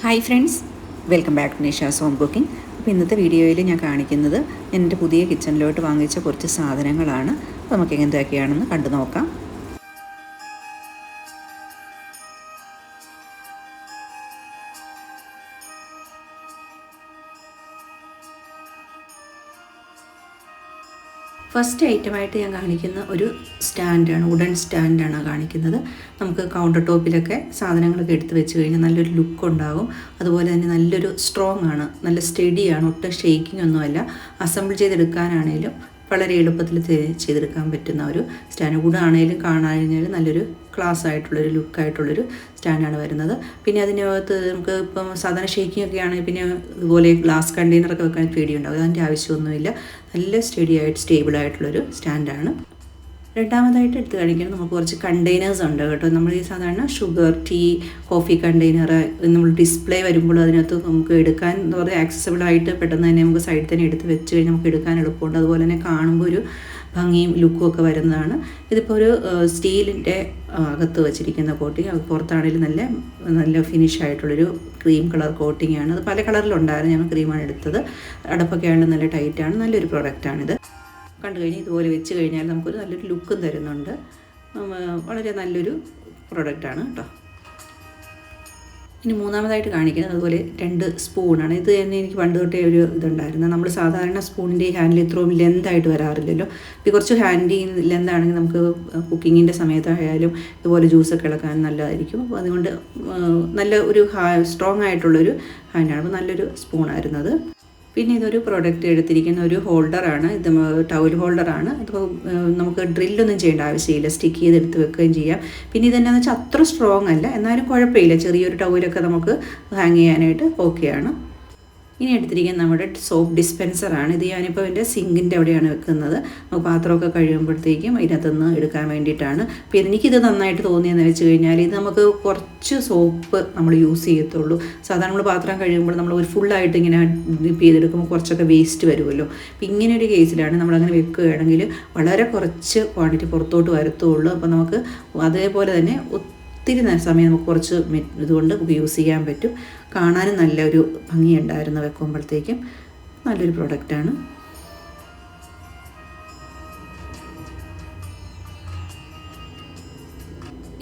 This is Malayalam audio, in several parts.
Hi friends, welcome back to Nisha's home cooking. അപ്പോൾ ഇന്നത്തെ വീഡിയോയിൽ ഞാൻ കാണിക്കുന്നത് എൻ്റെ പുതിയ കിച്ചണിലോട്ട് വാങ്ങിച്ച കുറച്ച് സാധനങ്ങളാണ്. അപ്പോൾ നമുക്ക് എന്തൊക്കെയാണെന്ന് കണ്ടു നോക്കാം. ഫസ്റ്റ് ഐറ്റമായിട്ട് ഞാൻ കാണിക്കുന്ന ഒരു സ്റ്റാൻഡാണ്, വുഡൻ സ്റ്റാൻഡാണ് കാണിക്കുന്നത്. നമുക്ക് കൗണ്ടർ ടോപ്പിലൊക്കെ സാധനങ്ങളൊക്കെ എടുത്ത് വെച്ച് കഴിഞ്ഞാൽ നല്ലൊരു ലുക്ക് ഉണ്ടാകും. അതുപോലെ തന്നെ നല്ലൊരു സ്ട്രോങ് ആണ്, നല്ല സ്റ്റഡിയാണ്, ഒട്ടും ഷെയ്ക്കിംഗ് ഒന്നുമല്ല. അസംബിൾ ചെയ്തെടുക്കാനാണേലും വളരെ എളുപ്പത്തിൽ ചെയ്തെടുക്കാൻ പറ്റുന്ന ഒരു സ്റ്റാൻഡ്. കൂടാണേലും കാണാനായാലും നല്ലൊരു ക്ലാസ് ആയിട്ടുള്ളൊരു ലുക്കായിട്ടുള്ളൊരു സ്റ്റാൻഡാണ് വരുന്നത്. പിന്നെ അതിനകത്ത് നമുക്ക് ഇപ്പം സാധാരണ ഷേക്കിംഗ് ഒക്കെ ആണെങ്കിൽ പിന്നെ ഇതുപോലെ ഗ്ലാസ് കണ്ടെയ്നറൊക്കെ വെക്കാൻ പേടിയുണ്ടാവും. അതിൻ്റെ ആവശ്യമൊന്നുമില്ല. നല്ല സ്റ്റേബിളായിട്ടുള്ളൊരു സ്റ്റാൻഡാണ്. രണ്ടാമതായിട്ട് എടുത്ത് കാണിക്കുന്നത് നമുക്ക് കുറച്ച് കണ്ടെയ്നേഴ്സ് ഉണ്ട് കേട്ടോ. നമ്മൾ ഈ സാധാരണ ഷുഗർ, ടീ, കോഫി കണ്ടെയ്നർ നമ്മൾ ഡിസ്പ്ലേ വരുമ്പോൾ അതിനകത്ത് നമുക്ക് എടുക്കാൻ എന്താ പറയുക ആക്സസിബിളായിട്ട് പെട്ടെന്ന് തന്നെ നമുക്ക് സൈഡിൽ തന്നെ എടുത്ത് വെച്ച് കഴിഞ്ഞാൽ നമുക്ക് എടുക്കാൻ എളുപ്പമുണ്ട്. അതുപോലെ തന്നെ കാണുമ്പോൾ ഒരു ഭംഗിയും ലുക്കും ഒക്കെ വരുന്നതാണ്. ഇതിപ്പോൾ ഒരു സ്റ്റീലിൻ്റെ അകത്ത് വെച്ചിരിക്കുന്ന കോട്ടിങ്, അത് പുറത്താണെങ്കിലും നല്ല ഫിനിഷ് ആയിട്ടുള്ളൊരു ക്രീം കളർ കോട്ടിംഗ് ആണ്. അത് പല കളറിലുണ്ടായിരുന്നു, ഞാൻ ക്രീമാണ് എടുത്തത്. അടപ്പൊക്കെ ആണെങ്കിലും നല്ല ടൈറ്റാണ്, നല്ലൊരു പ്രൊഡക്റ്റാണിത്. കണ്ടു കഴിഞ്ഞാൽ ഇതുപോലെ വെച്ച് കഴിഞ്ഞാൽ നമുക്കൊരു നല്ലൊരു ലുക്കും തരുന്നുണ്ട്. വളരെ നല്ലൊരു പ്രൊഡക്റ്റാണ് കേട്ടോ. ഇനി മൂന്നാമതായിട്ട് കാണിക്കുന്നത് അതുപോലെ 2 സ്പൂണാണ്. ഇത് തന്നെ എനിക്ക് പണ്ട് തൊട്ടേ ഒരു ഇതുണ്ടായിരുന്നു. നമ്മൾ സാധാരണ സ്പൂണിൻ്റെ ഹാൻഡിൽ ഇത്രയും ലെന്തായിട്ട് വരാറില്ലല്ലോ. ഇപ്പോൾ കുറച്ച് ഹാൻഡി ലെന്താണെങ്കിൽ നമുക്ക് കുക്കിങ്ങിൻ്റെ സമയത്തായാലും ഇതുപോലെ ജ്യൂസൊക്കെ ഇളക്കാൻ നല്ലതായിരിക്കും. അപ്പോൾ അതുകൊണ്ട് നല്ല ഒരു സ്ട്രോങ് ആയിട്ടുള്ളൊരു ഹാൻഡാണ്. അപ്പോൾ നല്ലൊരു സ്പൂണായിരുന്നത്. പിന്നെ ഇതൊരു പ്രൊഡക്റ്റ് എടുത്തിരിക്കുന്ന ഒരു ഹോൾഡറാണ്. ഇത് ടവൽ ഹോൾഡറാണ്. ഇതിപ്പോൾ നമുക്ക് ഡ്രില്ലൊന്നും ചെയ്യേണ്ട ആവശ്യമില്ല, സ്റ്റിക്ക് ചെയ്തെടുത്ത് വെക്കുകയും ചെയ്യാം. പിന്നെ ഇതെന്നാന്ന് വെച്ചാൽ അത്ര സ്ട്രോങ് അല്ല, എന്നാലും കുഴപ്പമില്ല. ചെറിയൊരു ടവലൊക്കെ നമുക്ക് ഹാങ് ചെയ്യാനായിട്ട് ഓക്കെയാണ്. ഇനി എടുത്തിരിക്കുന്നത് നമ്മുടെ സോപ്പ് ഡിസ്പെൻസറാണ്. ഇത് ഞാനിപ്പോൾ എൻ്റെ സിങ്കിൻ്റെ അവിടെയാണ് വെക്കുന്നത്. നമുക്ക് പാത്രമൊക്കെ കഴിയുമ്പോഴത്തേക്കും അതിനകത്തുനിന്ന് എടുക്കാൻ വേണ്ടിയിട്ടാണ്. അപ്പോൾ എനിക്കിത് നന്നായിട്ട് തോന്നിയെന്ന് വെച്ച് കഴിഞ്ഞാൽ ഇത് നമുക്ക് കുറച്ച് സോപ്പ് നമ്മൾ യൂസ് ചെയ്യത്തുള്ളൂ. സാധാരണ നമ്മൾ പാത്രം കഴിയുമ്പോൾ നമ്മൾ ഒരു ഫുള്ളായിട്ട് ഇങ്ങനെ ഡിപ്പ് ചെയ്തെടുക്കുമ്പോൾ കുറച്ചൊക്കെ വേസ്റ്റ് വരുമല്ലോ. അപ്പോൾ ഇങ്ങനെ ഒരു കേസിലാണ് നമ്മളങ്ങനെ വെക്കുകയാണെങ്കിൽ വളരെ കുറച്ച് ക്വാണ്ടിറ്റി പുറത്തോട്ട് വരത്തുള്ളൂ. അപ്പോൾ നമുക്ക് അതേപോലെ തന്നെ ഒത്തിരി സമയം നമുക്ക് കുറച്ച് ഇതുകൊണ്ട് യൂസ് ചെയ്യാൻ പറ്റും. കാണാനും നല്ലൊരു ഭംഗിയുണ്ടായിരുന്നു വെക്കുമ്പോഴത്തേക്കും. നല്ലൊരു പ്രൊഡക്റ്റാണ്.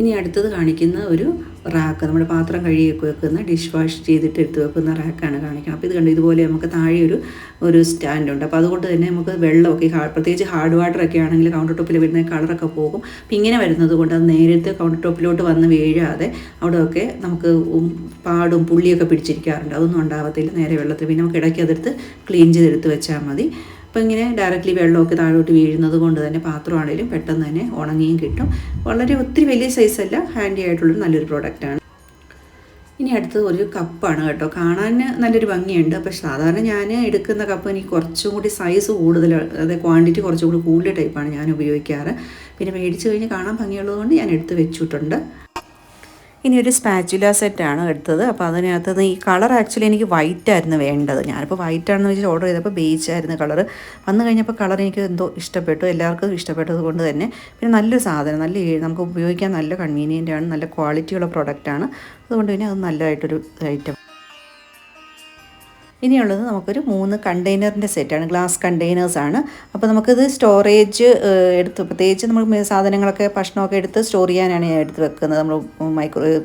ഇനി അടുത്തത് കാണിക്കുന്ന ഒരു റാക്ക്, നമ്മുടെ പാത്രം കഴുകിയൊക്കെ വെക്കുന്ന, ഡിഷ് വാഷ് ചെയ്തിട്ട് എടുത്ത് വെക്കുന്ന റാക്കാണ് കാണിക്കുന്നത്. അപ്പോൾ ഇത് കണ്ട് ഇതുപോലെ നമുക്ക് താഴെ ഒരു സ്റ്റാൻഡുണ്ട്. അപ്പോൾ അതുകൊണ്ട് തന്നെ നമുക്ക് വെള്ളമൊക്കെ പ്രത്യേകിച്ച് ഹാർഡ് വാട്ടറൊക്കെ ആണെങ്കിൽ കൗണ്ടർ ടോപ്പിൽ വരുന്ന കളറൊക്കെ പോകും. അപ്പോൾ ഇങ്ങനെ വരുന്നത് കൊണ്ട് അത് നേരത്തെ കൗണ്ടർ ടോപ്പിലോട്ട് വന്ന് വീഴാതെ അവിടെയൊക്കെ നമുക്ക് പാടും പുള്ളിയൊക്കെ പിടിച്ചിരിക്കാറുണ്ട്. അതൊന്നും ഉണ്ടാകത്തില്ല. നേരെ വെള്ളത്തിൽ പിന്നെ നമുക്ക് ഇടയ്ക്ക് അതെടുത്ത് ക്ലീൻ ചെയ്തെടുത്ത് വെച്ചാൽ മതി. അപ്പോൾ ഇങ്ങനെ ഡയറക്റ്റ്ലി വെള്ളമൊക്കെ താഴോട്ട് വീഴുന്നത് കൊണ്ട് തന്നെ പാത്രമാണെങ്കിലും പെട്ടെന്ന് തന്നെ ഉണങ്ങിയും കിട്ടും. വളരെ ഒത്തിരി വലിയ സൈസല്ല, ഹാൻഡി ആയിട്ടുള്ളൊരു നല്ലൊരു പ്രോഡക്റ്റാണ്. ഇനി അടുത്തത് ഒരു കപ്പാണ് കേട്ടോ. കാണാൻ നല്ലൊരു ഭംഗിയുണ്ട്. പക്ഷേ സാധാരണ ഞാൻ എടുക്കുന്ന കപ്പ് എനിക്ക് കുറച്ചും കൂടി സൈസ് കൂടുതൽ, അതായത് ക്വാണ്ടിറ്റി കുറച്ചും കൂടി കൂടുതൽ ടൈപ്പാണ് ഞാൻ ഉപയോഗിക്കാറ്. പിന്നെ മേടിച്ച് കഴിഞ്ഞ് കാണാൻ ഭംഗിയുള്ളതുകൊണ്ട് ഞാൻ എടുത്ത് വെച്ചിട്ടുണ്ട്. ഇനി ഒരു സ്പാച്ചുല സെറ്റാണ് എടുത്തത്. അപ്പോൾ അതിനകത്ത് ഈ കളർ ആക്ച്വലി എനിക്ക് വൈറ്റ് ആയിരുന്നു വേണ്ടത്. ഞാനിപ്പോൾ വൈറ്റ് ആണെന്ന് വെച്ചാൽ ഓർഡർ ചെയ്തപ്പോൾ ബേജ് ആയിരുന്നു കളർ. വന്നു കഴിഞ്ഞപ്പോൾ കളർ എനിക്ക് എന്തോ ഇഷ്ടപ്പെട്ടു, എല്ലാവർക്കും ഇഷ്ടപ്പെട്ടത് കൊണ്ട് തന്നെ. പിന്നെ നല്ലൊരു സാധനം, നമുക്ക് ഉപയോഗിക്കാൻ നല്ല കൺവീനിയൻ്റ് ആണ്, നല്ല ക്വാളിറ്റിയുള്ള പ്രൊഡക്റ്റാണ്. അതുകൊണ്ട് പിന്നെ അത് നല്ലതായിട്ടൊരു ഐറ്റം. ഇനിയുള്ളത് നമുക്കൊരു 3 കണ്ടെയ്നറിൻ്റെ സെറ്റാണ്, ഗ്ലാസ് കണ്ടെയ്നേഴ്സാണ്. അപ്പോൾ നമുക്കിത് സ്റ്റോറേജ് എടുത്ത്, പ്രത്യേകിച്ച് നമ്മൾ സാധനങ്ങളൊക്കെ ഭക്ഷണമൊക്കെ എടുത്ത് സ്റ്റോർ ചെയ്യാനാണ് ഞാൻ എടുത്ത് വെക്കുന്നത്. നമ്മൾ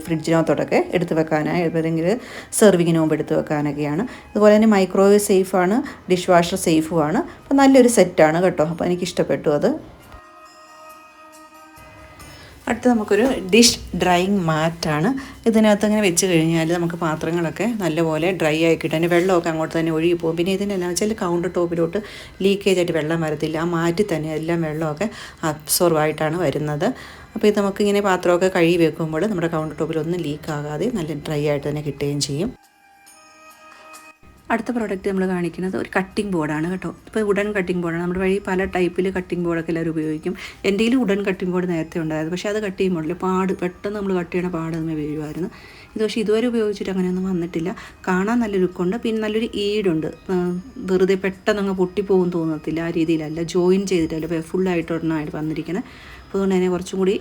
ഫ്രിഡ്ജിനകത്തോട്ടൊക്കെ എടുത്ത് വെക്കാനായി, ഏതെങ്കിലും സെർവിങ്ങിന് മുമ്പ് എടുത്ത് വെക്കാനൊക്കെയാണ്. അതുപോലെ തന്നെ മൈക്രോവേവ് സേഫാണ്, ഡിഷ് വാഷർ സേഫുമാണ്. അപ്പോൾ നല്ലൊരു സെറ്റാണ് കേട്ടോ. അപ്പോൾ എനിക്കിഷ്ടപ്പെട്ടു അത്. അടുത്ത് നമുക്കൊരു ഡിഷ് ഡ്രൈയിങ് മാറ്റാണ്. ഇതിനകത്ത് അങ്ങനെ വെച്ച് കഴിഞ്ഞാൽ നമുക്ക് പാത്രങ്ങളൊക്കെ നല്ലപോലെ ഡ്രൈ ആയി കിട്ടും. അതിൻ്റെ വെള്ളമൊക്കെ അങ്ങോട്ട് തന്നെ ഒഴുകി പോകും. പിന്നെ ഇതിനെല്ലാം വെച്ചാൽ കൗണ്ടർ ടോപ്പിലോട്ട് ലീക്കേജ് ആയിട്ട് വെള്ളം വരത്തില്ല. ആ മാറ്റി തന്നെ എല്ലാം വെള്ളമൊക്കെ അബ്സോർവ് ആയിട്ടാണ് വരുന്നത്. അപ്പോൾ ഇത് നമുക്കിങ്ങനെ പാത്രമൊക്കെ കഴുകി വെക്കുമ്പോൾ നമ്മുടെ കൗണ്ടർ ടോപ്പിലൊന്നും ലീക്ക് ആകാതെ നല്ല ഡ്രൈ ആയിട്ട് തന്നെ കിട്ടുകയും ചെയ്യും. അടുത്ത പ്രോഡക്റ്റ് നമ്മൾ കാണിക്കുന്നത് ഒരു കട്ടിംഗ് ബോർഡാണ് കേട്ടോ. ഇപ്പോൾ വുഡൻ കട്ടിംഗ് ബോർഡാണ്. നമ്മുടെ വഴി പല ടൈപ്പിൽ കട്ടിംഗ് ബോർഡൊക്കെ എല്ലാവരും ഉപയോഗിക്കും. എൻ്റെ കയ്യിൽ വുഡൻ കട്ടിംഗ് ബോർഡ് നേരത്തെ ഉണ്ടായിരുന്നു. പക്ഷേ അത് കട്ട് ചെയ്യുമ്പോൾ പെട്ടെന്ന് നമ്മൾ കട്ട് ചെയ്യണ പാട് നമ്മൾ വീഴുമായിരുന്നു. ഇത് പക്ഷേ ഇതുവരെ ഉപയോഗിച്ചിട്ട് അങ്ങനെയൊന്നും വന്നിട്ടില്ല. കാണാൻ നല്ല ലുക്കുണ്ട്. പിന്നെ നല്ലൊരു ഈടുണ്ട്. വെറുതെ പെട്ടെന്ന് അങ്ങ് പൊട്ടിപ്പോകും തോന്നത്തില്ല. ആ രീതിയിലല്ല, ജോയിൻ ചെയ്തിട്ടല്ല, ഫുള്ളായിട്ടൊരെണ്ണമായിട്ട് വന്നിരിക്കുന്നത്. അപ്പോൾ അതുകൊണ്ട് തന്നെ കുറച്ചും കൂടി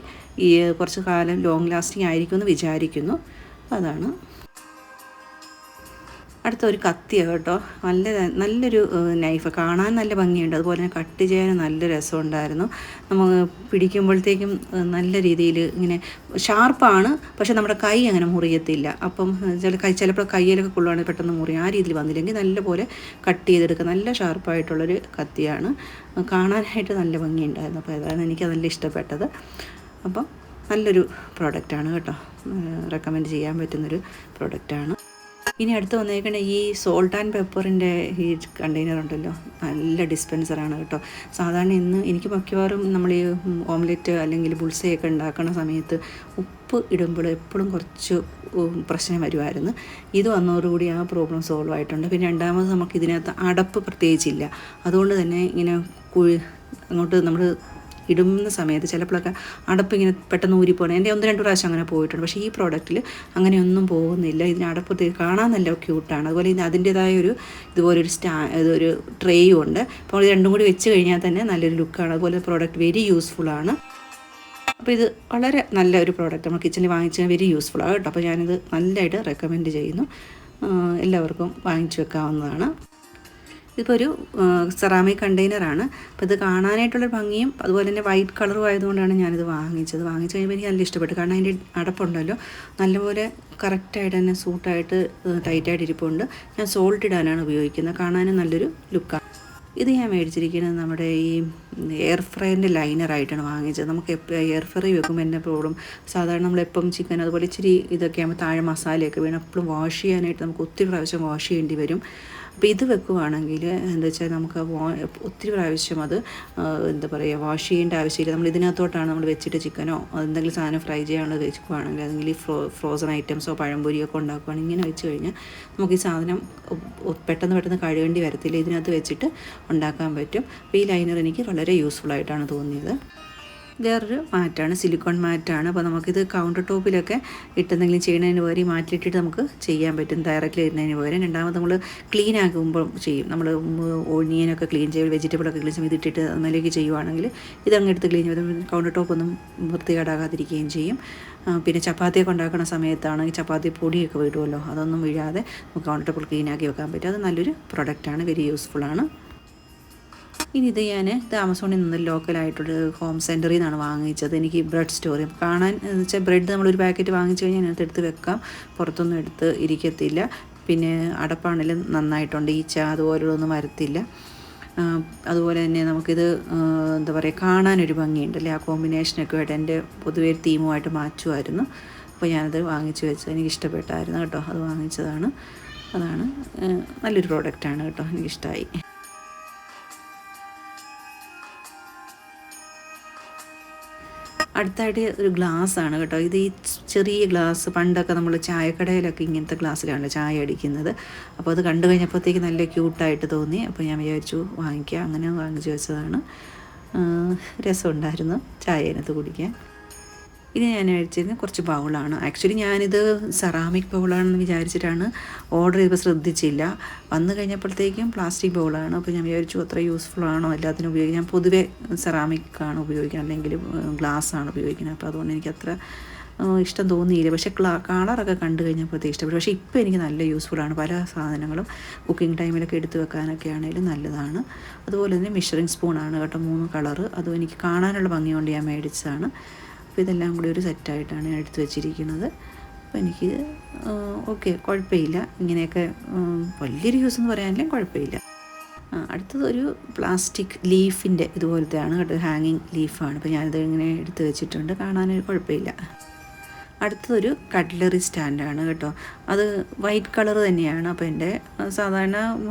കുറച്ച് കാലം ലോങ് ലാസ്റ്റിംഗ് ആയിരിക്കുമെന്ന് വിചാരിക്കുന്നു. അതാണ്. അടുത്ത ഒരു കത്തിയാണ് കേട്ടോ. നല്ലൊരു നൈഫ്, കാണാൻ നല്ല ഭംഗിയുണ്ട്, അതുപോലെ തന്നെ കട്ട് ചെയ്യാൻ നല്ല രസമുണ്ടായിരുന്നു. നമുക്ക് പിടിക്കുമ്പോഴത്തേക്കും നല്ല രീതിയിൽ ഇങ്ങനെ ഷാർപ്പാണ്, പക്ഷെ നമ്മുടെ കൈ അങ്ങനെ മുറിയത്തില്ല. അപ്പം ചിലപ്പോൾ കയ്യിലൊക്കെ കൊള്ളുവാണെങ്കിൽ പെട്ടെന്ന് മുറിയും. ആ രീതിയിൽ വന്നില്ലെങ്കിൽ നല്ലപോലെ കട്ട് ചെയ്തെടുക്കുക. നല്ല ഷാർപ്പായിട്ടുള്ളൊരു കത്തിയാണ്, കാണാനായിട്ട് നല്ല ഭംഗിയുണ്ടായിരുന്നു. അപ്പോൾ അതാണ് എനിക്ക് നല്ല ഇഷ്ടപ്പെട്ടത്. അപ്പം നല്ലൊരു പ്രോഡക്റ്റാണ് കേട്ടോ, റെക്കമെൻഡ് ചെയ്യാൻ പറ്റുന്നൊരു പ്രോഡക്റ്റാണ്. ഇനി അടുത്ത് വന്നേക്കണ ഈ സോൾട്ട് ആൻഡ് പെപ്പറിൻ്റെ ഈ കണ്ടെയ്നർ ഉണ്ടല്ലോ, നല്ല ഡിസ്പെൻസറാണ് കേട്ടോ. സാധാരണ ഇന്ന് എനിക്ക് മിക്കവാറും നമ്മൾ ഈ ഓംലെറ്റ് അല്ലെങ്കിൽ ബുൾസയൊക്കെ ഉണ്ടാക്കുന്ന സമയത്ത് ഉപ്പ് ഇടുമ്പോൾ എപ്പോഴും കുറച്ച് പ്രശ്നം വരുമായിരുന്നു. ഇത് വന്നതോടുകൂടി ആ പ്രോബ്ലം സോൾവ് ആയിട്ടുണ്ട്. പിന്നെ രണ്ടാമത് നമുക്ക് ഇതിനകത്ത് അടപ്പ് പ്രത്യേകിച്ചില്ല, അതുകൊണ്ട് തന്നെ ഇങ്ങനെ അങ്ങോട്ട് നമ്മൾ ഇടുന്ന സമയത്ത് ചിലപ്പോഴൊക്കെ അടപ്പ് ഇങ്ങനെ പെട്ടെന്ന് ഊരിപ്പോകണം. എൻ്റെ 1-2 പ്രാവശ്യം അങ്ങനെ പോയിട്ടുണ്ട്. പക്ഷേ ഈ പ്രോഡക്റ്റിൽ അങ്ങനെയൊന്നും പോകുന്നില്ല. ഇതിന് അടപ്പ് കാണാൻ നല്ല ക്യൂട്ടാണ്. അതുപോലെ അതിൻ്റേതായ ഇതുപോലൊരു ഇതൊരു ട്രേയും ഉണ്ട്. അപ്പോൾ ഇത് രണ്ടും കൂടി വെച്ച് കഴിഞ്ഞാൽ തന്നെ നല്ലൊരു ലുക്കാണ്. അതുപോലെ പ്രോഡക്റ്റ് വെരി യൂസ്ഫുള്ളാണ്. അപ്പോൾ ഇത് വളരെ നല്ല ഒരു പ്രോഡക്റ്റ് നമ്മൾ കിച്ചണിൽ വാങ്ങിച്ചാൽ വെരി യൂസ്ഫുള്ളാണ് കേട്ടോ. അപ്പോൾ ഞാനിത് നല്ലതായിട്ട് റെക്കമെൻഡ് ചെയ്യുന്നു. എല്ലാവർക്കും വാങ്ങിച്ചു വെക്കാവുന്നതാണ്. ഇതിപ്പോൾ ഒരു സെറാമിക് കണ്ടെയ്നറാണ്. അപ്പോൾ ഇത് കാണാനായിട്ടുള്ള ഭംഗിയും അതുപോലെ തന്നെ വൈറ്റ് കളറും ആയതുകൊണ്ടാണ് ഞാനിത് വാങ്ങിച്ചത്. വാങ്ങിച്ച് കഴിയുമ്പോൾ എനിക്ക് നല്ല ഇഷ്ടപ്പെട്ടു. കാരണം അതിൻ്റെ അടപ്പുണ്ടല്ലോ നല്ലപോലെ കറക്റ്റായിട്ട് തന്നെ സൂട്ടായിട്ട് ടൈറ്റായിട്ട് ഇരിപ്പുണ്ട്. ഞാൻ സോൾട്ട് ഇടാനാണ് ഉപയോഗിക്കുന്നത്. കാണാനും നല്ലൊരു ലുക്കാണ്. ഇത് ഞാൻ മേടിച്ചിരിക്കുന്നത് നമ്മുടെ ഈ എയർ ഫ്രൈൻ്റെ ലൈനറായിട്ടാണ് വാങ്ങിച്ചത്. നമുക്ക് എയർ ഫ്രൈ വെക്കുമ്പോൾ എൻ്റെ പ്രോബ്ലം, സാധാരണ നമ്മളെപ്പം ചിക്കൻ അതുപോലെ ഇച്ചിരി ഇതൊക്കെ ആകുമ്പോൾ താഴെ മസാലയൊക്കെ വീണ് എപ്പോഴും വാഷ് ചെയ്യാനായിട്ട് നമുക്ക് ഒത്തിരി പ്രാവശ്യം വാഷ് ചെയ്യേണ്ടി വരും. അപ്പോൾ ഇത് വെക്കുവാണെങ്കിൽ എന്താ വെച്ചാൽ നമുക്ക് ഒത്തിരി പ്രാവശ്യം അത് വാഷ് ചെയ്യേണ്ട ആവശ്യമില്ല. നമ്മൾ ഇതിനകത്തോട്ടാണ് നമ്മൾ വെച്ചിട്ട് ചിക്കനോ എന്തെങ്കിലും സാധനം ഫ്രൈ ചെയ്യാനുള്ളത് വെക്കുകയാണെങ്കിൽ, അല്ലെങ്കിൽ ഫ്രോസൺ ഐറ്റംസോ പഴംപൊരിയൊക്കെ ഉണ്ടാക്കുകയാണെങ്കിൽ ഇങ്ങനെ വെച്ച് കഴിഞ്ഞാൽ നമുക്ക് ഈ സാധനം പെട്ടെന്ന് കഴുകേണ്ടി വരത്തില്ല. ഇതിനകത്ത് വെച്ചിട്ട് ഉണ്ടാക്കാൻ പറ്റും. അപ്പോൾ ഈ ലൈനർ എനിക്ക് വളരെ യൂസ്ഫുള്ളായിട്ടാണ് തോന്നിയത്. വേറൊരു മാറ്റാണ്, സിലിക്കോൺ മാറ്റാണ്. അപ്പോൾ നമുക്കിത് കൗണ്ടർ ടോപ്പിലൊക്കെ ഇട്ടെന്തെങ്കിലും ചെയ്യുന്നതിന് പകരം മാറ്റിയിട്ടിട്ട് നമുക്ക് ചെയ്യാൻ പറ്റും, ഡയറക്റ്റ്ലി ഇടുന്നതിന് പകരം. രണ്ടാമത് നമ്മൾ ക്ലീൻ ആക്കുമ്പോൾ ചെയ്യും, നമ്മൾ ഓണിയനൊക്കെ ക്ലീൻ ചെയ്യും, വെജിറ്റബിളൊക്കെ ക്ലീൻ ചെയ്യും, ഇതിട്ടിട്ട് അതിലേക്ക് ചെയ്യുവാണെങ്കിൽ ഇതങ്ങ് എടുത്ത് ക്ലീൻ ചെയ്ത് കൗണ്ടർ ടോപ്പ് ഒന്നും വൃത്തികേടാകാതിരിക്കുകയും ചെയ്യും. പിന്നെ ചപ്പാത്തിയൊക്കെ ഉണ്ടാക്കുന്ന സമയത്താണെങ്കിൽ ചപ്പാത്തി പൊടിയൊക്കെ വീടുമല്ലോ, അതൊന്നും വീഴാതെ നമുക്ക് കൗണ്ടർ ടോപ്പിൽ ക്ലീൻ ആക്കി വെക്കാൻ പറ്റും. അത് നല്ലൊരു പ്രൊഡക്റ്റാണ്, വെരി യൂസ്ഫുള്ളാണ്. ഇനി ഇത് ആമസോണിൽ നിന്ന് ലോക്കലായിട്ടൊരു ഹോം സെൻറ്ററിൽ നിന്നാണ് വാങ്ങിച്ചത്. എനിക്ക് ബ്രെഡ് സ്റ്റോറി കാണാൻ എന്ന് വെച്ചാൽ ബ്രെഡ് നമ്മളൊരു പാക്കറ്റ് വാങ്ങിച്ചു കഴിഞ്ഞാൽ അതിനകത്ത് എടുത്ത് വെക്കാം, പുറത്തൊന്നും എടുത്ത് ഇരിക്കത്തില്ല. പിന്നെ അടപ്പാണെങ്കിലും നന്നായിട്ടുണ്ട്, ഈച്ച അതുപോലുള്ളതൊന്നും വരത്തില്ല. അതുപോലെ തന്നെ നമുക്കിത് കാണാനൊരു ഭംഗിയുണ്ടല്ലേ, ആ കോമ്പിനേഷനൊക്കെ ആയിട്ട് എൻ്റെ പൊതുവേ തീമുമായിട്ട് മാറ്റുമായിരുന്നു. അപ്പോൾ ഞാനത് വാങ്ങിച്ചു വെച്ചത് എനിക്കിഷ്ടപ്പെട്ടായിരുന്നു കേട്ടോ, അത് വാങ്ങിച്ചതാണ്. അതാണ് നല്ലൊരു പ്രോഡക്റ്റാണ് കേട്ടോ, എനിക്കിഷ്ടമായി. അടുത്തായിട്ട് ഒരു ഗ്ലാസ്സാണ് കേട്ടോ. ഇത് ഈ ചെറിയ ഗ്ലാസ്, പണ്ടൊക്കെ നമ്മൾ ചായക്കടയിലൊക്കെ ഇങ്ങനത്തെ ഗ്ലാസ്സിലാണ് ചായ അടിക്കുന്നത്. അപ്പോൾ അത് കണ്ടു കഴിഞ്ഞപ്പോഴത്തേക്ക് നല്ല ക്യൂട്ടായിട്ട് തോന്നി. അപ്പോൾ ഞാൻ വിചാരിച്ചു വാങ്ങിക്കാം, അങ്ങനെ വാങ്ങിച്ചു വെച്ചതാണ്. രസമുണ്ടായിരുന്നു ചായ അതിനകത്ത് കുടിക്കാൻ. ഇത് ഞാൻ മേടിച്ചിരുന്നത് കുറച്ച് ബൗളാണ്. ആക്ച്വലി ഞാനിത് സെറാമിക് ബൗളാണെന്ന് വിചാരിച്ചിട്ടാണ് ഓർഡർ ചെയ്തപ്പോൾ ശ്രദ്ധിച്ചില്ല. വന്നു കഴിഞ്ഞപ്പോഴത്തേക്കും പ്ലാസ്റ്റിക് ബൗളാണ്. അപ്പോൾ ഞാൻ വിചാരിച്ചു അത്ര യൂസ്ഫുൾ ആണോ എല്ലാത്തിനും ഉപയോഗിക്കാൻ. ഞാൻ പൊതുവെ സെറാമിക്കാണ് ഉപയോഗിക്കുന്നത്, അല്ലെങ്കിൽ ഗ്ലാസ്സാണ് ഉപയോഗിക്കുന്നത്. അപ്പോൾ അതുകൊണ്ട് എനിക്കത്ര ഇഷ്ടം തോന്നിയില്ല. പക്ഷേ കളറൊക്കെ കണ്ടു കഴിഞ്ഞപ്പോഴത്തേക്ക് ഇഷ്ടപ്പെട്ടു. പക്ഷേ ഇപ്പോൾ എനിക്ക് നല്ല യൂസ്ഫുള്ളാണ്. പല സാധനങ്ങളും കുക്കിംഗ് ടൈമിലൊക്കെ എടുത്ത് വെക്കാനൊക്കെ ആണെങ്കിലും നല്ലതാണ്. അതുപോലെ തന്നെ മെഷറിംഗ് സ്പൂണാണ് കേട്ടോ, 3 കളറ്. അതും എനിക്ക് കാണാനുള്ള ഭംഗി കൊണ്ട് ഞാൻ മേടിച്ചതാണ്. അപ്പോൾ ഇതെല്ലാം കൂടി ഒരു സെറ്റായിട്ടാണ് ഞാൻ എടുത്ത് വെച്ചിരിക്കുന്നത്. അപ്പോൾ എനിക്ക് ഓക്കെ, കുഴപ്പമില്ല. ഇങ്ങനെയൊക്കെ വലിയൊരു യൂസ് എന്ന് പറയാനില്ല, കുഴപ്പമില്ല. അടുത്തത് ഒരു പ്ലാസ്റ്റിക് ലീഫിൻ്റെ ഇതുപോലത്തെയാണ് കേട്ടോ, ഹാങ്ങിങ് ലീഫാണ്. അപ്പോൾ ഞാനിത് ഇങ്ങനെ എടുത്ത് വെച്ചിട്ടുണ്ട്, കാണാനൊരു കുഴപ്പമില്ല. അടുത്തതൊരു കട്ട്ലറി സ്റ്റാൻഡാണ് കേട്ടോ. അത് വൈറ്റ് കളർ തന്നെയാണ്. അപ്പോൾ എൻ്റെ സാധാരണ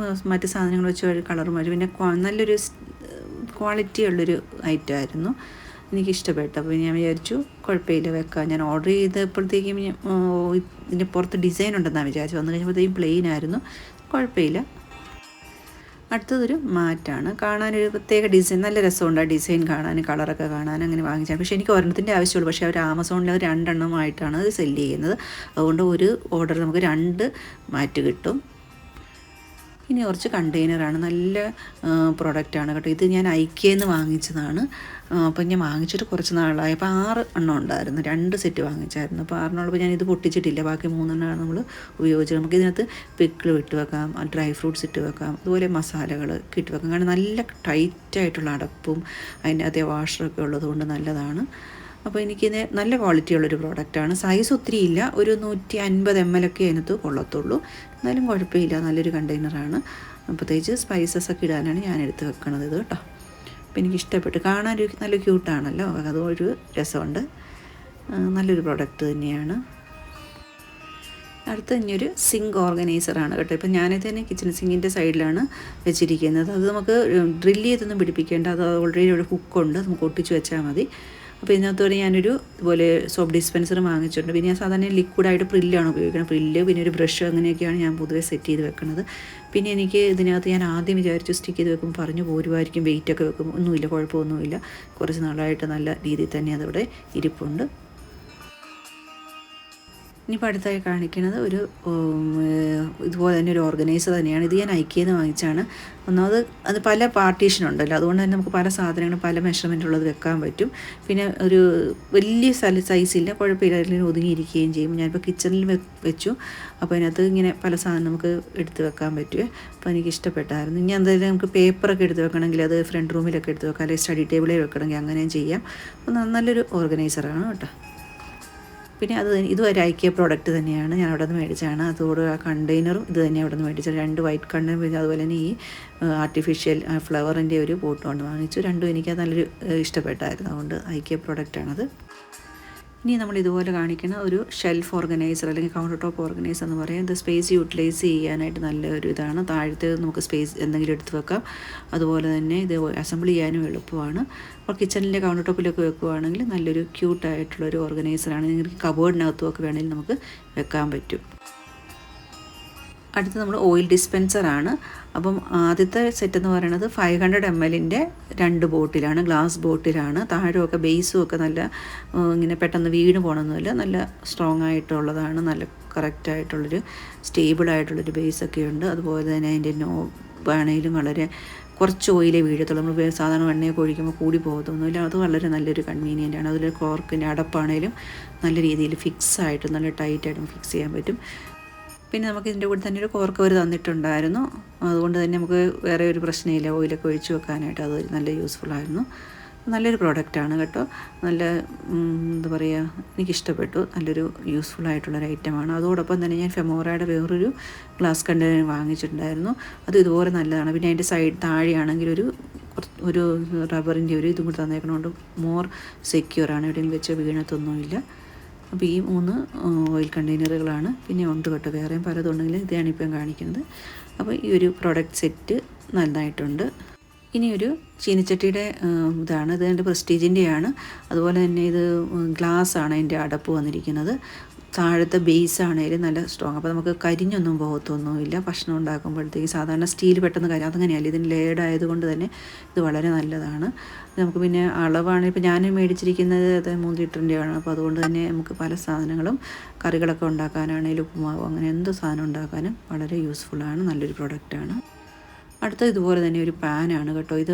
മറ്റ് സാധനങ്ങൾ വെച്ച് ഒരു കളർ മാറ്റി. പിന്നെ നല്ലൊരു ക്വാളിറ്റി ഉള്ളൊരു ഐറ്റമായിരുന്നു, എനിക്കിഷ്ടപ്പെട്ടു. അപ്പോൾ ഞാൻ വിചാരിച്ചു കുഴപ്പമില്ല വെക്കാം. ഞാൻ ഓർഡർ ചെയ്തപ്പോഴത്തേക്കും ഇതിൻ്റെ പുറത്ത് ഡിസൈൻ ഉണ്ടെന്നാണ് വിചാരിച്ചു. വന്നു കഴിഞ്ഞപ്പോഴത്തേക്കും പ്ലെയിൻ ആയിരുന്നു, കുഴപ്പമില്ല. അടുത്തതൊരു മാറ്റാണ്. കാണാനൊരു പ്രത്യേക ഡിസൈൻ, നല്ല രസമുണ്ട് ആ ഡിസൈൻ കാണാൻ, കളറൊക്കെ കാണാൻ. അങ്ങനെ വാങ്ങിച്ചാൽ പക്ഷേ എനിക്ക് ഒരെണ്ണത്തിൻ്റെ ആവശ്യമുള്ളൂ. പക്ഷേ അവർ ആമസോണിൽ 2 എണ്ണമായിട്ടാണ് അത് സെല്ല് ചെയ്യുന്നത്. അതുകൊണ്ട് ഒരു ഓർഡർ നമുക്ക് 2 മാറ്റ് കിട്ടും. ഇനി കുറച്ച് കണ്ടെയ്നറാണ്. നല്ല പ്രൊഡക്റ്റാണ് കേട്ടോ. ഇത് ഞാൻ ഐക്യയിൽ നിന്ന് വാങ്ങിച്ചതാണ്. അപ്പം ഞാൻ വാങ്ങിച്ചിട്ട് കുറച്ച് നാളായി. അപ്പോൾ 6 എണ്ണം ഉണ്ടായിരുന്നു, 2 സെറ്റ് വാങ്ങിച്ചായിരുന്നു. അപ്പോൾ 6 എണ്ണമുള്ളപ്പോൾ ഞാൻ ഇത് പൊട്ടിച്ചിട്ടില്ല. ബാക്കി 3 എണ്ണമാണ് നമ്മൾ ഉപയോഗിച്ചത്. നമുക്ക് ഇതിനകത്ത് പിക്കിൾ ഇട്ട് വെക്കാം, ഡ്രൈ ഫ്രൂട്ട്സ് ഇട്ട് വെക്കാം, അതുപോലെ മസാലകൾ ഇട്ട് വെക്കാം. കാരണം നല്ല ടൈറ്റായിട്ടുള്ള അടപ്പും അതിൻ്റെ അതേ വാഷറൊക്കെ ഉള്ളതുകൊണ്ട് നല്ലതാണ്. അപ്പോൾ എനിക്കിത് നല്ല ക്വാളിറ്റി ഉള്ളൊരു പ്രോഡക്റ്റാണ്. സൈസ് ഒത്തിരി ഇല്ല, ഒരു 150 ml ഒക്കെ അതിനകത്ത് കൊള്ളത്തുള്ളൂ. എന്നാലും കുഴപ്പമില്ല, നല്ലൊരു കണ്ടെയ്നറാണ്. പ്രത്യേകിച്ച് സ്പൈസസ് ഒക്കെ ഇടാനാണ് ഞാൻ എടുത്ത് വെക്കണത് ഇത് കേട്ടോ. അപ്പോൾ എനിക്കിഷ്ടപ്പെട്ടു. കാണാൻ നല്ല ക്യൂട്ടാണല്ലോ, അതൊരു രസമുണ്ട്. നല്ലൊരു പ്രോഡക്റ്റ് തന്നെയാണ്. അടുത്ത ഇനിയൊരു സിങ്ക് ഓർഗനൈസറാണ് കേട്ടോ. ഇപ്പം ഞാനിത് തന്നെ കിച്ചൺ സിങ്കിൻ്റെ സൈഡിലാണ് വെച്ചിരിക്കുന്നത്. അത് നമുക്ക് ഡ്രില്ല് ചെയ്തൊന്നും പിടിപ്പിക്കേണ്ട, അത് ഓൾറെഡി ഒരു ഹുക്കുണ്ട്, നമുക്ക് ഒട്ടിച്ച് വെച്ചാൽ മതി. അപ്പോൾ ഇതിനകത്തോടെ ഞാനൊരു ഇതുപോലെ സോപ്പ് ഡിസ്പെൻസർ വാങ്ങിച്ചിട്ടുണ്ട്. പിന്നെ ഞാൻ സാധാരണ ലിക്വിഡായിട്ട് പ്രില്ലാണ് ഉപയോഗിക്കുന്നത്. പ്രില്ല് പിന്നെ ഒരു ബ്രഷ് അങ്ങനെയൊക്കെയാണ് ഞാൻ പൊതുവെ സെറ്റ് ചെയ്ത് വെക്കുന്നത്. പിന്നെ എനിക്ക് ഇതിനകത്ത് ഞാൻ ആദ്യം വിചാരിച്ചു സ്റ്റിക്ക് ചെയ്ത് വെക്കുമ്പോൾ പറഞ്ഞു പോരുമായിരിക്കും, വെയിറ്റൊക്കെ വെക്കുമ്പോൾ. ഒന്നുമില്ല, കുഴപ്പമൊന്നുമില്ല. കുറച്ച് നാളായിട്ട് നല്ല രീതിയിൽ തന്നെ അതവിടെ ഇരിപ്പുണ്ട്. ഇനിയിപ്പോൾ അടുത്തായി കാണിക്കുന്നത് ഒരു ഇതുപോലെ തന്നെ ഒരു ഓർഗനൈസർ തന്നെയാണ്. ഇത് ഞാൻ ഐക്യയിൽ നിന്ന് വാങ്ങിച്ചാണ്. ഒന്നാമത് അത് പല പാർട്ടീഷനുണ്ടല്ലോ, അതുകൊണ്ട് തന്നെ നമുക്ക് പല സാധനങ്ങളും പല മെഷർമെൻറ്റുള്ളത് വെക്കാൻ പറ്റും. പിന്നെ ഒരു വലിയ സൈസില്ല, കുഴപ്പമില്ല, അതിൽ ഒതുങ്ങിയിരിക്കുകയും ചെയ്യും. ഞാനിപ്പോൾ കിച്ചണിൽ വെച്ചു. അപ്പോൾ അതിനകത്ത് ഇങ്ങനെ പല സാധനം നമുക്ക് എടുത്ത് വെക്കാൻ പറ്റുമേ. അപ്പോൾ എനിക്ക് ഇഷ്ടപ്പെട്ടായിരുന്നു. ഇനി എന്തായാലും നമുക്ക് പേപ്പറൊക്കെ എടുത്ത് വെക്കണമെങ്കിൽ അത് ഫ്രണ്ട് റൂമിലൊക്കെ എടുത്ത് വെക്കാം, അല്ലെങ്കിൽ സ്റ്റഡി ടേബിളിൽ വെക്കണമെങ്കിൽ അങ്ങനെയും ചെയ്യാം. അപ്പോൾ നല്ലൊരു ഓർഗനൈസറാണ് കേട്ടോ. പിന്നെ ഇതും ഒരു ഐക്യ പ്രോഡക്റ്റ് തന്നെയാണ്, ഞാൻ അവിടെ നിന്ന് മേടിച്ചാണ്. അതോടെ ആ കണ്ടെയ്നറും ഇത് തന്നെ അവിടെ നിന്ന് മേടിച്ചത്. 2 വൈറ്റ് കണ്ടെയ്നർ, പിന്നെ അതുപോലെ തന്നെ ഈ ആർട്ടിഫിഷ്യൽ ഫ്ലവറിൻ്റെ ഒരു പോട്ട് കൊണ്ട് വാങ്ങിച്ചു. രണ്ടും എനിക്ക് നല്ലൊരു ഇഷ്ടപ്പെട്ടായിരുന്നു. അതുകൊണ്ട് ഐക്യ പ്രോഡക്റ്റാണത്. ഇനി നമ്മൾ ഇതുപോലെ കാണിക്കുന്ന ഒരു ഷെൽഫ് ഓർഗനൈസർ അല്ലെങ്കിൽ കൗണ്ടർ ടോപ്പ് ഓർഗനൈസർ എന്ന് പറയും. ഇത് സ്പേസ് യൂട്ടിലൈസ് ചെയ്യാനായിട്ട് നല്ലൊരു ഇതാണ്. താഴത്തെ നമുക്ക് സ്പേസ് എന്തെങ്കിലും എടുത്ത് വെക്കാം. അതുപോലെ തന്നെ ഇത് അസംബിൾ ചെയ്യാനും എളുപ്പമാണ്. അപ്പോൾ കിച്ചണിലെ കൗണ്ടർ ടോപ്പിലൊക്കെ വെക്കുകയാണെങ്കിൽ നല്ലൊരു ക്യൂട്ടായിട്ടുള്ളൊരു ഓർഗനൈസറാണ്. നിങ്ങൾക്ക് കബോർഡിനകത്തും ഒക്കെ വേണമെങ്കിൽ നമുക്ക് വെക്കാൻ പറ്റും. അടുത്ത് നമ്മൾ ഓയിൽ ഡിസ്പെൻസറാണ്. അപ്പം ആദ്യത്തെ സെറ്റ് എന്ന് പറയുന്നത് 500 ml 2 ബോട്ടിലാണ്, ഗ്ലാസ് ബോട്ടിലാണ്. താഴെയൊക്കെ ബേസും ഒക്കെ നല്ല ഇങ്ങനെ പെട്ടെന്ന് വീണ് പോകണമെന്നില്ല, നല്ല സ്ട്രോങ് ആയിട്ടുള്ളതാണ്. നല്ല കറക്റ്റായിട്ടുള്ളൊരു സ്റ്റേബിളായിട്ടുള്ളൊരു ബേസൊക്കെ ഉണ്ട്. അതുപോലെ തന്നെ അതിൻ്റെ നോബാണേലും വളരെ കുറച്ച് ഓയിലേ വീഴത്തുള്ളൂ. നമ്മൾ സാധാരണ എണ്ണയൊക്കെ ഒഴിക്കുമ്പോൾ കൂടി പോകത്തൊന്നുമില്ല. അത് വളരെ നല്ലൊരു കൺവീനിയൻ്റ് ആണ്. അതിൽ കോർക്കിൻ്റെ അടപ്പാണേലും നല്ല രീതിയിൽ ഫിക്സ് ആയിട്ട് നല്ല ടൈറ്റായിട്ടും ഫിക്സ് ചെയ്യാൻ പറ്റും. പിന്നെ നമുക്ക് ഇതിൻ്റെ കൂടെ തന്നെ ഒരു കോർക്ക് അവർ തന്നിട്ടുണ്ടായിരുന്നു. അതുകൊണ്ട് തന്നെ നമുക്ക് വേറെ ഒരു പ്രശ്നമില്ല, ഓയിലൊക്കെ ഒഴിച്ച് വെക്കാനായിട്ട് അത് നല്ല യൂസ്ഫുള്ളായിരുന്നു. നല്ലൊരു പ്രോഡക്റ്റാണ് കേട്ടോ. നല്ല എന്താ പറയുക, എനിക്കിഷ്ടപ്പെട്ടു. നല്ലൊരു യൂസ്ഫുള്ളായിട്ടുള്ളൊരു ഐറ്റമാണ്. അതോടൊപ്പം തന്നെ ഞാൻ ഫെമോറയുടെ വേറൊരു ഗ്ലാസ് കണ്ടെയ്നർ വാങ്ങിച്ചിട്ടുണ്ടായിരുന്നു. അത് ഇതുപോലെ നല്ലതാണ്. പിന്നെ അതിൻ്റെ സൈഡ് താഴെയാണെങ്കിൽ ഒരു റബ്ബറിൻ്റെ ഒരു ഇതും കൂടി തന്നേക്കണോണ്ട് മോർ സെക്യൂറാണ്, എവിടെയും വെച്ച് വീണത്തൊന്നുമില്ല. അപ്പോൾ ഈ 3 ഓയിൽ കണ്ടെയ്നറുകളാണ്. പിന്നെ ഉണ്ട് കേട്ടോ, വേറെയും പലതുണ്ടെങ്കിലും ഇതാണ് ഇപ്പം കാണിക്കുന്നത്. അപ്പോൾ ഈ ഒരു പ്രോഡക്റ്റ് സെറ്റ് നന്നായിട്ടുണ്ട്. ഇനിയൊരു ചീനിച്ചട്ടിയുടെ ഇതാണ്. ഇത് എൻ്റെ പ്രസ്റ്റീജിൻ്റെയാണ്. അതുപോലെ തന്നെ ഇത് ഗ്ലാസ്സാണ് അതിൻ്റെ അടപ്പ് വന്നിരിക്കുന്നത്. താഴത്തെ ബേസ് ആണെങ്കിലും നല്ല സ്ട്രോങ്. അപ്പോൾ നമുക്ക് കരിഞ്ഞൊന്നും പോകത്തൊന്നുമില്ല ഭക്ഷണം ഉണ്ടാക്കുമ്പോഴത്തേക്ക്. സാധാരണ സ്റ്റീൽ പെട്ടെന്ന് കരിയും, അതങ്ങനെയല്ല. ഇതിന് ലേഡ് ആയതുകൊണ്ട് തന്നെ ഇത് വളരെ നല്ലതാണ്. നമുക്ക് പിന്നെ അളവാണ്, ഇപ്പോൾ ഞാൻ മേടിച്ചിരിക്കുന്നത് 3 ലിറ്ററിൻ്റെയാണ്. അപ്പോൾ അതുകൊണ്ട് തന്നെ നമുക്ക് പല സാധനങ്ങളും കറികളൊക്കെ ഉണ്ടാക്കാനാണെങ്കിലും ഉപ്പുമാവ് അങ്ങനെ എന്ത് സാധനം ഉണ്ടാക്കാനും വളരെ യൂസ്ഫുള്ളാണ്. നല്ലൊരു പ്രൊഡക്റ്റാണ്. അടുത്ത ഇതുപോലെ തന്നെ ഒരു പാനാണ് കേട്ടോ. ഇത്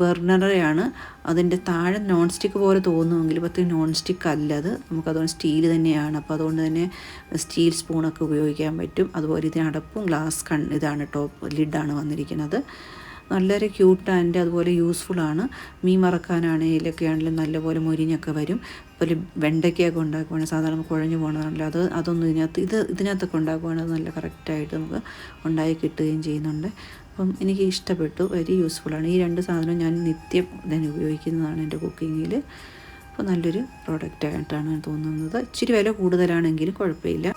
ബർണറാണ്. അതിൻ്റെ താഴെ നോൺ സ്റ്റിക്ക് പോലെ തോന്നുമെങ്കിൽ പക്ഷേ നോൺ സ്റ്റിക്ക് അല്ല, അത് നമുക്കതുകൊണ്ട് സ്റ്റീൽ തന്നെയാണ്. അപ്പോൾ അതുകൊണ്ട് തന്നെ സ്റ്റീൽ സ്പൂണൊക്കെ ഉപയോഗിക്കാൻ പറ്റും. അതുപോലെ ഇതിന് അടപ്പും ഗ്ലാസ് ഇതാണ് ടോപ്പ് ലിഡാണ് വന്നിരിക്കുന്നത്. വളരെ ക്യൂട്ട് ആൻഡ് അതുപോലെ യൂസ്ഫുള്ളാണ്. മീൻ മറക്കാനാണെങ്കിലൊക്കെ ആണെങ്കിലും നല്ലപോലെ മൊരിഞ്ഞൊക്കെ വരും. അതുപോലെ വെണ്ടയ്ക്കൊക്കെ ഉണ്ടാക്കുവാണെങ്കിൽ സാധാരണ കുഴഞ്ഞു പോകണതാണല്ലോ, അതൊന്നും ഇതിനകത്തൊക്കെ ഉണ്ടാക്കുവാണെങ്കിൽ നല്ല കറക്റ്റായിട്ട് നമുക്ക് ഉണ്ടാക്കി കിട്ടുകയും ചെയ്യുന്നുണ്ട്. അപ്പം എനിക്ക് ഇഷ്ടപ്പെട്ടു, വെരി യൂസ്ഫുള്ളാണ്. ഈ 2 സാധനവും ഞാൻ നിത്യം ഇതിന് ഉപയോഗിക്കുന്നതാണ് എൻ്റെ കുക്കിങ്ങിൽ. അപ്പോൾ നല്ലൊരു പ്രോഡക്റ്റായിട്ടാണ് തോന്നുന്നത്. ഇച്ചിരി വില കൂടുതലാണെങ്കിലും കുഴപ്പമില്ല.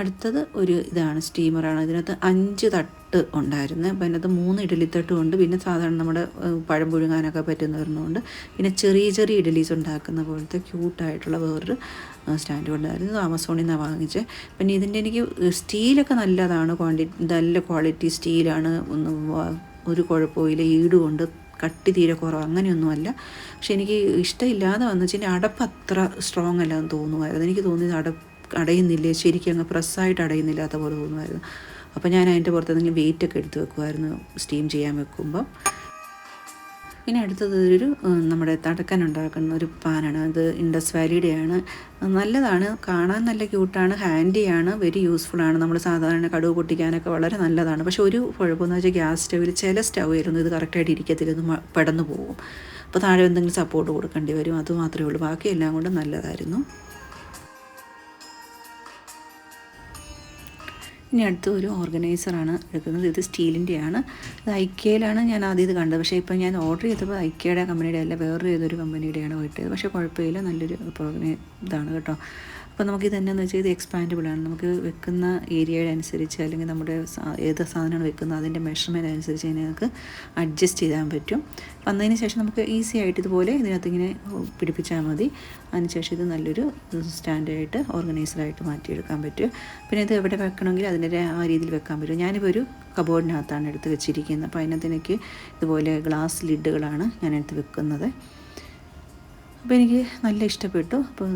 അടുത്തത് ഒരു ഇതാണ്, സ്റ്റീമറാണ്. ഇതിനകത്ത് 5 തട്ട് ഉണ്ടായിരുന്നു. അപ്പോൾ അതിനകത്ത് 3 ഇഡ്ഡലിത്തട്ടും ഉണ്ട്. പിന്നെ സാധാരണ നമ്മുടെ പഴം പുഴുങ്ങാനൊക്കെ പറ്റുന്ന ഒരെണ്ണമുണ്ട്. പിന്നെ ചെറിയ ഇഡ്ഡലീസ് ഉണ്ടാക്കുന്ന പോലത്തെ ക്യൂട്ടായിട്ടുള്ള വേറൊരു സ്റ്റാൻഡ് ഉണ്ടായിരുന്നു. ആമസോണിൽ നിന്നാണ് വാങ്ങിച്ചത്. പിന്നെ ഇതിൻ്റെ എനിക്ക് സ്റ്റീലൊക്കെ നല്ലതാണ്, നല്ല ക്വാളിറ്റി സ്റ്റീലാണ്. ഒരു കുഴപ്പമില്ല. ഈടുകൊണ്ട് കട്ടി തീരെ കുറവ് അങ്ങനെയൊന്നുമല്ല. പക്ഷെ എനിക്ക് ഇഷ്ടമില്ലാതെ വന്നു വെച്ചാൽ അടപ്പ് അത്ര സ്ട്രോങ് അല്ലാന്ന് തോന്നുമായിരുന്നു. എനിക്ക് തോന്നിയത് അടയുന്നില്ലേ, ശരിക്കും അങ്ങ് പ്രസ്സായിട്ട് അടയുന്നില്ലാത്ത പോലെ തോന്നുമായിരുന്നു. അപ്പോൾ ഞാൻ അതിൻ്റെ പുറത്ത് എന്തെങ്കിലും വെയിറ്റൊക്കെ എടുത്ത് വെക്കുമായിരുന്നു സ്റ്റീം ചെയ്യാൻ വെക്കുമ്പോൾ. പിന്നെ അടുത്തത് ഒരു നമ്മുടെ തടക്കൻ ഉണ്ടാക്കുന്ന ഒരു പാനാണ്. അത് ഇൻഡസ് വാലിയുടെയാണ്. നല്ലതാണ്, കാണാൻ നല്ല ക്യൂട്ടാണ്, ഹാൻഡിയാണ്, വെരി യൂസ്ഫുള്ളാണ്. നമ്മൾ സാധാരണ കടുക് പൊട്ടിക്കാനൊക്കെ വളരെ നല്ലതാണ്. പക്ഷേ ഒരു കുഴപ്പമെന്ന് വെച്ചാൽ ഗ്യാസ് സ്റ്റൗവിൽ ചില സ്റ്റൗവായിരുന്നു ഇത് കറക്റ്റായിട്ട് ഇരിക്കത്തില്ല, ഇത് പെടന്നു പോകും. അപ്പോൾ താഴെ എന്തെങ്കിലും സപ്പോർട്ട് കൊടുക്കേണ്ടി വരും, അതുമാത്രമേ ഉള്ളൂ. ബാക്കി എല്ലാം കൊണ്ടും നല്ലതായിരുന്നു. ഇനി അടുത്ത ഒരു ഓർഗനൈസറാണ് എടുക്കുന്നത്. ഇത് സ്റ്റീലിൻ്റെയാണ്. ഇത് ഐക്കയിലാണ് ഞാൻ ആദ്യം ഇത് കണ്ടത്. പക്ഷേ ഇപ്പോൾ ഞാൻ ഓർഡർ ചെയ്തപ്പോൾ ഐക്കയുടെ കമ്പനിയുടെ അല്ല, വേറൊരു ഏതൊരു കമ്പനിയുടെയാണ് പോയിട്ടത്. പക്ഷേ കുഴപ്പമില്ല, നല്ലൊരു ഇതാണ് കേട്ടോ. അപ്പോൾ നമുക്കിത് എന്നാന്ന് വെച്ചാൽ ഇത് എക്സ്പാൻഡബിളാണ്. നമുക്ക് വെക്കുന്ന ഏരിയയുടെ അനുസരിച്ച് അല്ലെങ്കിൽ നമ്മുടെ ഏത് സാധനമാണ് വെക്കുന്നത് അതിൻ്റെ മെഷർമെൻറ്റ് അനുസരിച്ച് നമുക്ക് അഡ്ജസ്റ്റ് ചെയ്യാൻ പറ്റും. വന്നതിന് ശേഷം നമുക്ക് ഈസി ആയിട്ട് ഇതുപോലെ ഇതിനകത്ത് ഇങ്ങനെ പിടിപ്പിച്ചാൽ മതി. അതിനുശേഷം ഇത് നല്ലൊരു സ്റ്റാൻഡായിട്ട് ഓർഗനൈസറായിട്ട് മാറ്റിയെടുക്കാൻ പറ്റും. പിന്നെ ഇത് എവിടെ വെക്കണമെങ്കിൽ അതിൻ്റെ ആ രീതിയിൽ വെക്കാൻ പറ്റും. ഞാനിപ്പോൾ ഒരു കബോർഡിനകത്താണ് എടുത്ത് വെച്ചിരിക്കുന്നത്. അപ്പോൾ അതിനകത്ത് ഇതുപോലെ ഗ്ലാസ് ലിഡുകളാണ് ഞാനെടുത്ത് വെക്കുന്നത്. അപ്പോൾ എനിക്ക് നല്ല ഇഷ്ടപ്പെട്ടു. അപ്പോൾ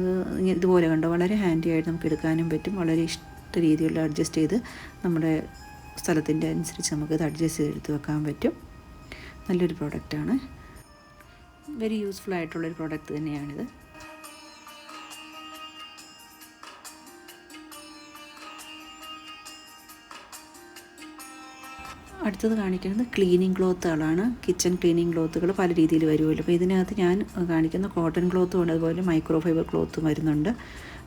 ഇതുപോലെ കണ്ടോ, വളരെ ഹാൻഡി ആയിട്ട് നമുക്ക് എടുക്കാനും പറ്റും. വളരെ ഇഷ്ട രീതിയിൽ അഡ്ജസ്റ്റ് ചെയ്ത് നമ്മുടെ സ്ഥലത്തിൻ്റെ അനുസരിച്ച് നമുക്കിത് അഡ്ജസ്റ്റ് ചെയ്തെടുത്ത് വെക്കാൻ പറ്റും. നല്ലൊരു പ്രോഡക്റ്റാണ്, വെരി യൂസ്ഫുൾ ആയിട്ടുള്ളൊരു പ്രോഡക്റ്റ് തന്നെയാണിത്. അടുത്തത് കാണിക്കുന്നത് ക്ലീനിങ് ക്ലോത്തുകളാണ്. കിച്ചൺ ക്ലീനിങ് ക്ലോത്തുകൾ പല രീതിയിൽ വരുമല്ലോ. അപ്പോൾ ഇതിനകത്ത് ഞാൻ കാണിക്കുന്ന കോട്ടൺ ക്ലോത്തും ഉണ്ട്, അതുപോലെ മൈക്രോ ഫൈബർ ക്ലോത്തും വരുന്നുണ്ട്.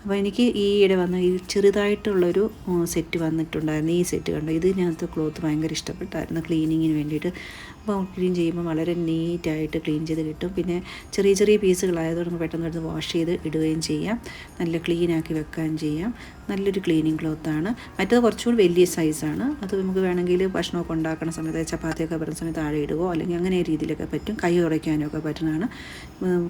അപ്പോൾ എനിക്ക് ഈയിടെ വന്ന ഈ ചെറുതായിട്ടുള്ളൊരു സെറ്റ് വന്നിട്ടുണ്ടായിരുന്നു. ഈ സെറ്റ് കണ്ടോ, ഇതിനകത്ത് ക്ലോത്ത് ഭയങ്കര ഇഷ്ടപ്പെട്ടായിരുന്നു ക്ലീനിങ്ങിന് വേണ്ടിയിട്ട്. അപ്പോൾ ക്ലീൻ ചെയ്യുമ്പോൾ വളരെ നീറ്റായിട്ട് ക്ലീൻ ചെയ്ത് കിട്ടും. പിന്നെ ചെറിയ ചെറിയ പീസുകളായതുകൊണ്ട് നമുക്ക് പെട്ടെന്ന് എടുത്ത് വാഷ് ചെയ്ത് ഇടുകയും ചെയ്യാം, നല്ല ക്ലീനാക്കി വെക്കുകയും ചെയ്യാം. നല്ലൊരു ക്ലീനിങ് ക്ലോത്താണ്. മറ്റത് കുറച്ചുകൂടി വലിയ സൈസാണ്. അത് നമുക്ക് വേണമെങ്കിൽ ഭക്ഷണമൊക്കെ ഉണ്ടാക്കുന്ന സമയത്ത് ചപ്പാത്തിയൊക്കെ വരുന്ന സമയത്ത് താഴെ ഇടുകയോ അല്ലെങ്കിൽ അങ്ങനെ രീതിയിലൊക്കെ പറ്റും. കൈ തുടയ്ക്കാനൊക്കെ പറ്റുന്നതാണ്.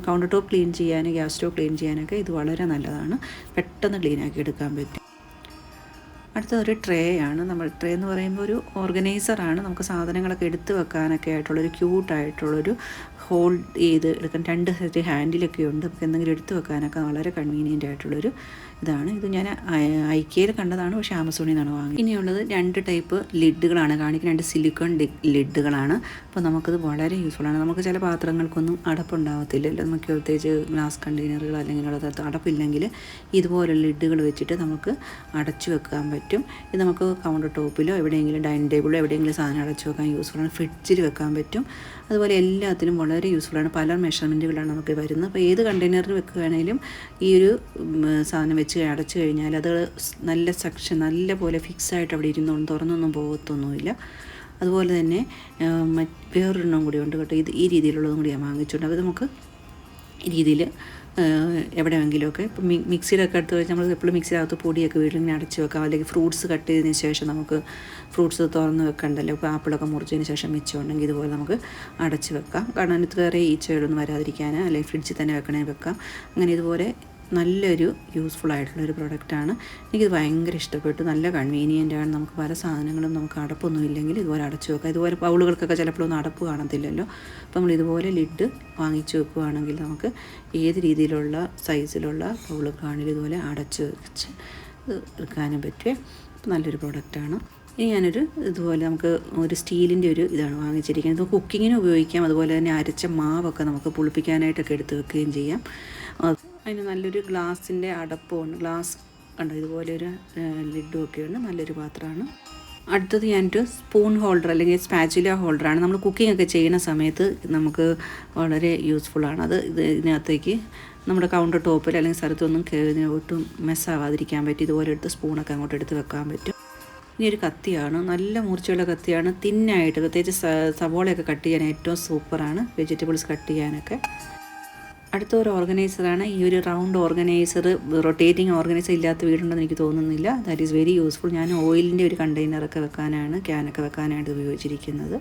കൗണ്ടർ ടോപ്പ് ക്ലീൻ ചെയ്യാനും ഗ്യാസ് സ്റ്റോവ് ക്ലീൻ ചെയ്യാനൊക്കെ ഇത് വളരെ നല്ലതാണ്. പെട്ടെന്ന് ക്ലീനാക്കി എടുക്കാൻ പറ്റും. അടുത്തൊരു ട്രേ ആണ്. നമ്മൾ ട്രേ എന്ന് പറയുമ്പോൾ ഒരു ഓർഗനൈസറാണ്. നമുക്ക് സാധനങ്ങളൊക്കെ എടുത്ത് വെക്കാനൊക്കെ ആയിട്ടുള്ളൊരു ക്യൂട്ടായിട്ടുള്ളൊരു ഹോൾഡ് ചെയ്ത് എടുക്കാൻ 2 സെറ്റ് ഹാൻഡിലൊക്കെ ഉണ്ട്. നമുക്ക് എന്തെങ്കിലും എടുത്ത് വെക്കാനൊക്കെ വളരെ കൺവീനിയൻ്റ് ആയിട്ടുള്ളൊരു ഇതാണ്. ഇത് ഞാൻ ഐക്കയിൽ കണ്ടതാണ്, പക്ഷേ ആമസോണിൽ നിന്നാണ് വാങ്ങിയത്. ഇനിയുള്ളത് 2 ടൈപ്പ് ലിഡുകളാണ് കാണിക്കുന്നത്. 2 സിലിക്കൺ ലിഡുകളാണ്. അപ്പോൾ നമുക്കത് വളരെ യൂസ്ഫുള്ളാണ്. നമുക്ക് ചില പാത്രങ്ങൾക്കൊന്നും അടപ്പുണ്ടാകത്തില്ലല്ലോ. നമുക്ക് പ്രത്യേകിച്ച് ഗ്ലാസ് കണ്ടെയ്നറുകൾ അല്ലെങ്കിൽ അടപ്പില്ലെങ്കിൽ ഇതുപോലുള്ള ലിഡുകൾ വെച്ചിട്ട് നമുക്ക് അടച്ചു വെക്കാൻ പറ്റും. ഇത് നമുക്ക് കൗണ്ടർ ടോപ്പിലോ എവിടെയെങ്കിലും ഡൈനിങ് ടേബിളിലോ എവിടെയെങ്കിലും സാധനം അടച്ചു വെക്കാൻ യൂസ്ഫുള്ളാണ്. ഫ്രിഡ്ജിൽ വെക്കാൻ പറ്റും. അതുപോലെ എല്ലാത്തിനും വളരെ യൂസ്ഫുള്ളാണ്. പല മെഷർമെൻറ്റുകളാണ് നമുക്ക് വരുന്നത്. അപ്പോൾ ഏത് കണ്ടെയ്നറിൽ വെക്കുകയാണെങ്കിലും ഈ ഒരു സാധനം വെച്ച് അടച്ചു കഴിഞ്ഞാൽ അത് നല്ല സെക്ഷൻ നല്ല പോലെ ഫിക്സായിട്ട് അവിടെ ഇരുന്നോളും, തുറന്നൊന്നും പോകത്തൊന്നുമില്ല. അതുപോലെ തന്നെ വേറൊരെണ്ണം കൂടി ഉണ്ട് കേട്ടോ. ഇത് ഈ രീതിയിലുള്ളതും കൂടി ഞാൻ വാങ്ങിച്ചിട്ടുണ്ട്. അത് നമുക്ക് ഈ രീതിയിൽ എവിടെയെങ്കിലുമൊക്കെ ഇപ്പം മിക്സിയിലൊക്കെ എടുത്ത് വെച്ച് നമ്മൾ എപ്പോഴും മിക്സിയിലകത്ത് പൊടിയൊക്കെ വീട്ടിലിങ്ങനെ അടച്ച് വെക്കാം. അല്ലെങ്കിൽ ഫ്രൂട്ട്സ് കട്ട് ചെയ്തതിന് ശേഷം നമുക്ക് ഫ്രൂട്ട്സ് തുറന്ന് വെക്കണ്ടല്ലോ. ഇപ്പോൾ ആപ്പിളൊക്കെ മുറിച്ചതിന് ശേഷം മിച്ചമുണ്ടെങ്കിൽ ഇതുപോലെ നമുക്ക് അടച്ച് വെക്കാം. കാരണം അതിനകത്ത് വേറെ ഈച്ചകളൊന്നും വരാതിരിക്കാൻ, അല്ലെങ്കിൽ ഫ്രിഡ്ജിൽ തന്നെ വെക്കണമെങ്കിൽ വെക്കാം. അങ്ങനെ ഇതുപോലെ നല്ലൊരു യൂസ്ഫുൾ ആയിട്ടുള്ളൊരു പ്രൊഡക്റ്റാണ്. എനിക്കിത് ഭയങ്കര ഇഷ്ടപ്പെട്ടു. നല്ല കൺവീനിയൻ്റാണ്. നമുക്ക് പല സാധനങ്ങളും നമുക്ക് അടപ്പൊന്നും ഇല്ലെങ്കിൽ ഇതുപോലെ അടച്ചു വെക്കാം. ഇതുപോലെ ബൗളുകൾക്കൊക്കെ ചിലപ്പോഴൊന്നും അടപ്പ് കാണത്തില്ലല്ലോ. അപ്പോൾ നമ്മൾ ഇതുപോലെ ലിഡ് വാങ്ങിച്ചു വെക്കുകയാണെങ്കിൽ നമുക്ക് ഏത് രീതിയിലുള്ള സൈസിലുള്ള ബൗളുകളാണെങ്കിലും ഇതുപോലെ അടച്ച് വെച്ച് എടുക്കാനും പറ്റുമേ. നല്ലൊരു പ്രൊഡക്റ്റാണ്. ഇനി ഞാനൊരു ഇതുപോലെ നമുക്ക് ഒരു സ്റ്റീലിൻ്റെ ഒരു ഇതാണ് വാങ്ങിച്ചിരിക്കുന്നത്. ഇത് കുക്കിങ്ങിന് ഉപയോഗിക്കാം. അതുപോലെ തന്നെ അരച്ച മാവൊക്കെ നമുക്ക് പുളിപ്പിക്കാനായിട്ടൊക്കെ എടുത്ത് വെക്കുകയും ചെയ്യാം. അതിന് നല്ലൊരു ഗ്ലാസിൻ്റെ അടപ്പുണ്ട്. ഗ്ലാസ് കണ്ടോ, ഇതുപോലെ ഒരു ലിഡും ഒക്കെ ഉണ്ട്. നല്ലൊരു പാത്രമാണ്. അടുത്തത് ഞാനൊരു സ്പൂൺ ഹോൾഡർ അല്ലെങ്കിൽ സ്പാച്ചുല ഹോൾഡറാണ്. നമ്മൾ കുക്കിംഗ് ഒക്കെ ചെയ്യുന്ന സമയത്ത് നമുക്ക് വളരെ യൂസ്ഫുള്ളാണ്. അത് ഇതിനകത്തേക്ക് നമ്മുടെ കൗണ്ടർ ടോപ്പിൽ അല്ലെങ്കിൽ സ്ഥലത്തൊന്നും ഒട്ടും മെസ്സാവാതിരിക്കാൻ പറ്റും. ഇതുപോലെ എടുത്ത് സ്പൂണൊക്കെ അങ്ങോട്ട് എടുത്ത് വെക്കാൻ പറ്റും. ഇനി ഒരു കത്തിയാണ്. നല്ല മൂർച്ചയുള്ള കത്തിയാണ്. തിന്നായിട്ട് പ്രത്യേകിച്ച് സവോളയൊക്കെ കട്ട് ചെയ്യാൻ ഏറ്റവും സൂപ്പറാണ്. വെജിറ്റബിൾസ് കട്ട് ചെയ്യാനൊക്കെ. അടുത്ത ഒരു ഓർഗനൈസറാണ്. ഈ ഒരു റൗണ്ട് ഓർഗനൈസർ, റൊട്ടേറ്റിംഗ് ഓർഗനൈസർ ഇല്ലാത്ത വീടുണ്ടെന്ന് എനിക്ക് തോന്നുന്നില്ല. That is very useful. ഞാൻ ഓയിലിൻ്റെ ഒരു കണ്ടെയ്നറൊക്കെ വെക്കാനാണ്, ക്യാനൊക്കെ വെക്കാനായിട്ട് ഉപയോഗിച്ചിരിക്കുന്നത്.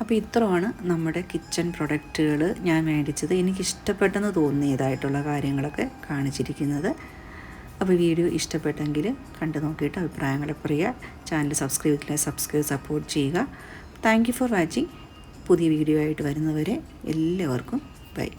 അപ്പോൾ ഇത്രയാണ് നമ്മുടെ കിച്ചൺ പ്രൊഡക്റ്റുകൾ ഞാൻ മേടിച്ചത്. എനിക്കിഷ്ടപ്പെട്ടെന്ന് തോന്നിയതായിട്ടുള്ള കാര്യങ്ങളൊക്കെ കാണിച്ചിരിക്കുന്നത്. അപ്പോൾ വീഡിയോ ഇഷ്ടപ്പെട്ടെങ്കിൽ കണ്ടു നോക്കിയിട്ട് അഭിപ്രായങ്ങളെ പറയുക. ചാനൽ സബ്സ്ക്രൈബ് ചെയ്തില്ല, സപ്പോർട്ട് ചെയ്യുക. Thank you for watching. പുതിയ വീഡിയോ ആയിട്ട് വരുന്നവരെ എല്ലാവർക്കും ബൈ.